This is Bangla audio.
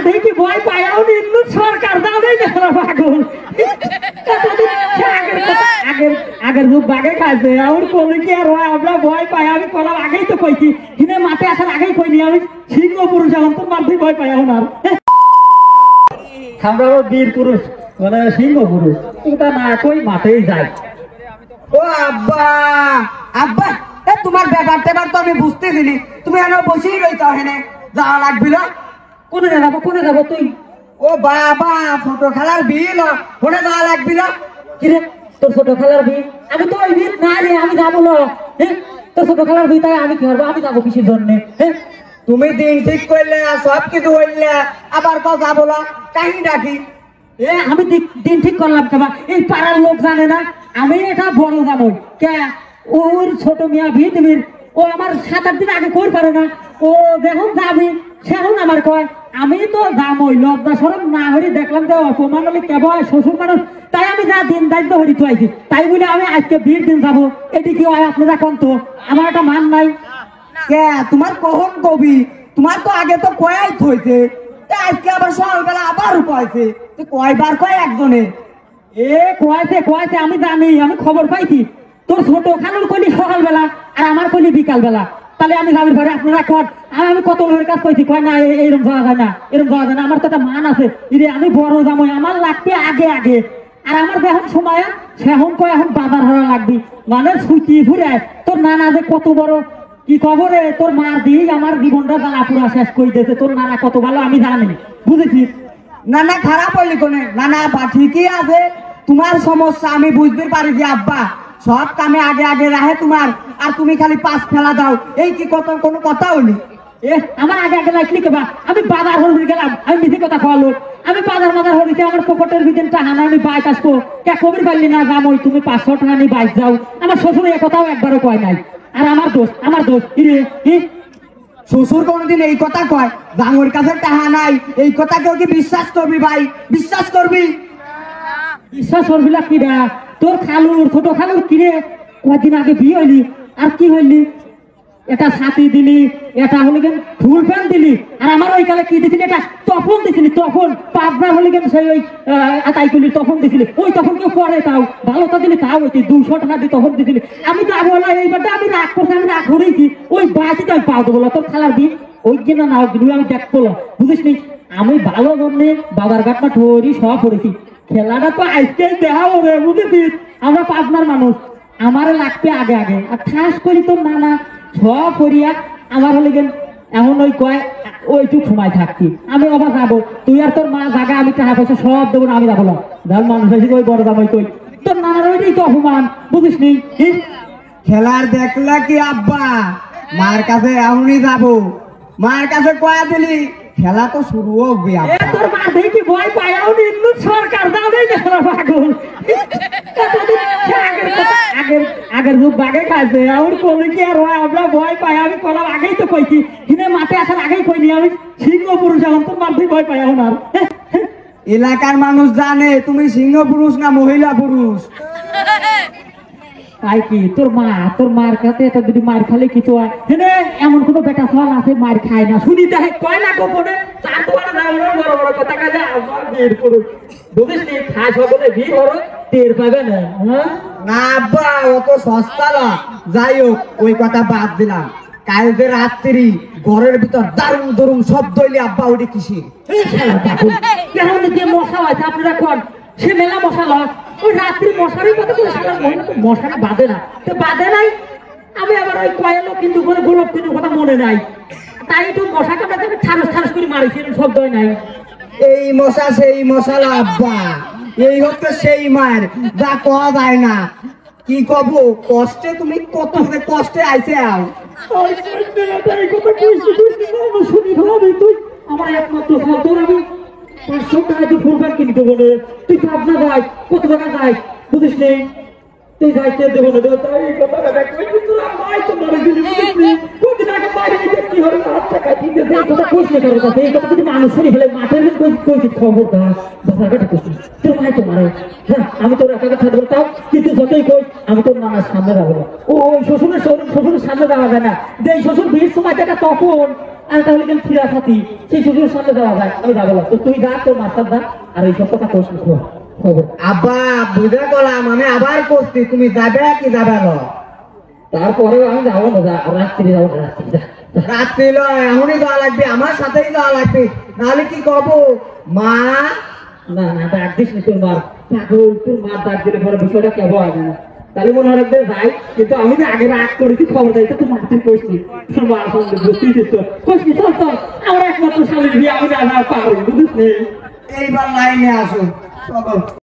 দেখি ভয় পায়াও নিন্দু সরকার দাও নেই দেখো পাগল আগের যুগ বাগে খাইছে আমার কোনে কি আর হয় আমরা ভয় পাই আমি কলাম আগেই তো কইছি কিনে মাঠে আসার আগেই কইনি আমি সিংহ পুরুষ এখন তোর মাঠেই ভয় পাই এখন আর আমরা বীর পুরুষ মানে সিংহ পুরুষ ওটা না কই মাঠেই যায়। ও আব্বা আব্বা তোমার ব্যাপারটা তো আমি বুঝতে দিলি তুমি এনে বসেই রইতো হেনে যাওয়া লাগবি না কোনে যাবো তুই? ও বাবা ছোট খেলার বিল কোনে যাওয়া লাগবি না? কিরে তোর ছোট খেলার বিল? আমি তো ওই বিল না রে আমি যাবো না। তোর ছোট খেলার বিল তাই আমি কি করবো? আমি যাবো কিসের জন্য? তুমি দিন ঠিক করলে সব কিছু হইলে আবার কও যাবো না কাহিনী ডাকি আমি দিন ঠিক করলাম কেবা এই পাড়ার লোক জানে না আমি এটা বড় যাবো কে ওর ছোট মিয়া ভিতবির ও আমার 7-8 দিন আগে কই পারে না ও যখন যাবি সেখন আমার কয় আমি তো যাবই লজ্জা শরম না হরি দেখলাম যে অপমান আমি কেবল শ্বশুর মানুষ তাই আমি যা দিন দায়িত্ব হরি চাইছি তাই বলে আমি আজকে 20 দিন যাবো এটি কি হয় আপনারা কোন তো আমার একটা মান নাই কে তোমার কখন কবি তোমার তো আগে তো কয়াই থইছে আজকে আবার সকালবেলা আবার কয়েছে কয়বার কয় একজনে কয়েছে আমি জানি আমি খবর পাইছি তোর ছোট খানুর কলি সকালবেলা আর আমার কলি বিকাল বেলা তাহলে আমি যাবি ঘরে আপনারা কর আর আমি কত লোকের কাজ কইছি কয় না এরকম যাওয়া যায় না এরকম যাওয়া যায় না আমার তো একটা মান আছে আমি বড় জামাই আমার লাগবে আগে আগে আর আমার যখন সময় সেখন কয় এখন বাজার হওয়া লাগবি মানে ছুটি ঘুরে তোর নানা যে কত বড় কি খবরে তোর মা দিয়ে আমার জীবনটা জ্বালা পুরা শেষ করে দিয়েছে তোর নানা কত ভালো আমি জানি বুঝেছিস নানা খারাপ হইলি কোনে নানা ঠিকই আছে তোমার সমস্যা আমি বুঝতে পারি যে আব্বা সব কামে আগে আগে রাহে তোমার আর তুমি খালি পাস ফেলা দাও এই কি কত কোনো কথা হইলি আমার আগে আগে লাগলি কেবা আমি বাজার হয়ে গেলাম আমি মিথি কথা খাওয়ালো আমি বাজার হয়েছে আমার পকেটের ভিতরে টাকা না আমি বাইক আসবো কে কবির পারলি না জামই তুমি 500 টাকা নিয়ে বাইক যাও আমার শ্বশুর এ কথাও একবারও কয় নাই আর আমার দোষ শ্বশুর কোনদিন এই কথা কয় জামুর কাছে টাকা নাই এই কথা কেউ কি বিশ্বাস করবি ভাই বিশ্বাস করবি না কি রা তোর খালুর ছোট খালুর কিরে কয়েকদিন আগে বিয়ে হইলি আর কি হইলি এটা ছাতি দিলি এটা হলে কেন ফুল প্যান্ট দিলি আর আমার ওই কালে কি দিছিলি এটা তখন দিছিলি তখন পাবনা হলে কেন সেই ওই তাই করলি তখন দিছিলি ওই তখন কেউ করে তাও ভালো তা দিলি তাও হইতি 200 টাকা দিয়ে তখন দিছিলি আমি তো আগে বলা এইবারটা আমি রাগ করছি আমি রাগ করেছি ওই বাড়িতে আমি পাও দেবো তোর খালার দিন ওই জন্য না দিলি আমি দেখবো বুঝিস নি আমি ভালো জন্যে বাবার ঘাটটা ঠোরি সব পড়েছি খেলাটা তো আজকে দেখা হবে বুঝেছিস আমরা পাবনার মানুষ আমার লাগবে আগে আগে আর ঠাস করি তোর নানা সব করিয়া আমার হলে গেল এমন ওই কয় ওইটুক সময় থাকছি আমি আবার যাবো তুই আর তোর মা জায়গা আমি টাকা পয়সা সব দেবো না আমি যাবো না ধর মানুষ হয়েছি ওই বড় দাম তুই তোর নানার ওইটাই তো অপমান বুঝিস নি খেলার দেখলা কি আব্বা মার কাছে এমনই যাবো মার কাছে কয়া দিলি খেলা তো শুরু হবে তোর মা দেখি ভয় পায়াও নিন্দু সরকার দাও নেই দেখো পাগল আগের যুগ বাগে খাইছে আমার কোনে কি আর হয় আমরা ভয় পাই আমি কলাম আগেই তো কইছি কিনে মাঠে আসার আগেই কইনি আমি সিংহ পুরুষ এখন তোর মাঠেই ভয় পাই এখন আর এলাকার মানুষ জানে তুমি সিংহ পুরুষ না মহিলা পুরুষ তাই কি তোর মার কাছে এটা যদি মার খালে কিছু হয় এমন কোনো বেটা ফল আছে মার খায় না শুনি দেখে কয় না গোপনে তার তোমার বড় বড় কথা কাজে বের করুন বুঝিস নি খাস হবে ভিড় হলো টের পাবে না না আব্বা অত সস্তা না যাই হোক ওই কথা বাদ দিলাম কাল যে রাত্রি ঘরের ভিতর দারুণ দারুণ শব্দ হইলে আব্বা ওটি কিসি কেমন যে মশা আছে আপনারা কোন সে মেলা মশা লয় ওই রাত্রি মশারির কথা বলে মশাটা বাঁধে না তো বাঁধে নাই আমি আবার ওই কয়েলো কিন্তু করে গোলপ কিন্তু কথা মনে নাই তাই একটু মশা কামড়াতে ছাড়স করে মারিছি শব্দ নাই এই মশা সেই মশালা আব্বা এই হচ্ছে সেই মার যা কওয়া যায় না কি কব কষ্টে তুমি কত কষ্টে আইছে আমার একমাত্র তোর আমি 500 টাকা দিয়ে ফুলবার কিনতে বলে তুই ভাবনা যাই কত টাকা যাই বুঝিস নেই তুই যাইতে দেবো না দেবো তাই কথাটা দেখ তোরা মাই তো মারা দিলি কোনদিন আগে বাইরে গিয়ে কি হলো হাত টাকা দিতে এই কথা কোচ না করার কথা এই কথা যদি মানুষ শুনি ফেলে মাঠের কোচ কোচ খবর দা বাবাটা কোচ তোর মাই তো মারে হ্যাঁ আমি তোর একা কথা বলতাম কিন্তু যতই কই আমি তোর নানার সামনে যাবো না ওই শ্বশুরের সামনে যাওয়া যায় না যে শ্বশুর ভিড় সময় দেখা তখন আর তাহলে কেন ফিরা থাকি সেই শ্বশুরের সামনে যাওয়া যায় আমি যাবো না তো তুই যা তোর মাস্টার দা আর এই সব কথা কোচ খবর আব্বা বুঝে গেলাম আমি আবার করছি তুমি যাবে কি যাবে না তারপরে আমি যাবো না রাত্রি যাবো না রাত্রি লয় এমনই যাওয়া লাগবে আমার সাথেই যাওয়া লাগবে নাহলে কি কব মা না না ডাক দিস নি তোর মার পাগল তোর মার ডাক দিলে পরে বিষয়টা কেবল হয় না তাহলে মনে হয় যাই কিন্তু আমি না আগে রাগ করেছি খবর দেয় তো মারতে কইছি তোর মার সঙ্গে বুঝতেই দিত কইছি চল চল আমার একমাত্র স্বামীর বিয়ে আমি না পারি বুঝিস এইবার লাইনে আসুন চলো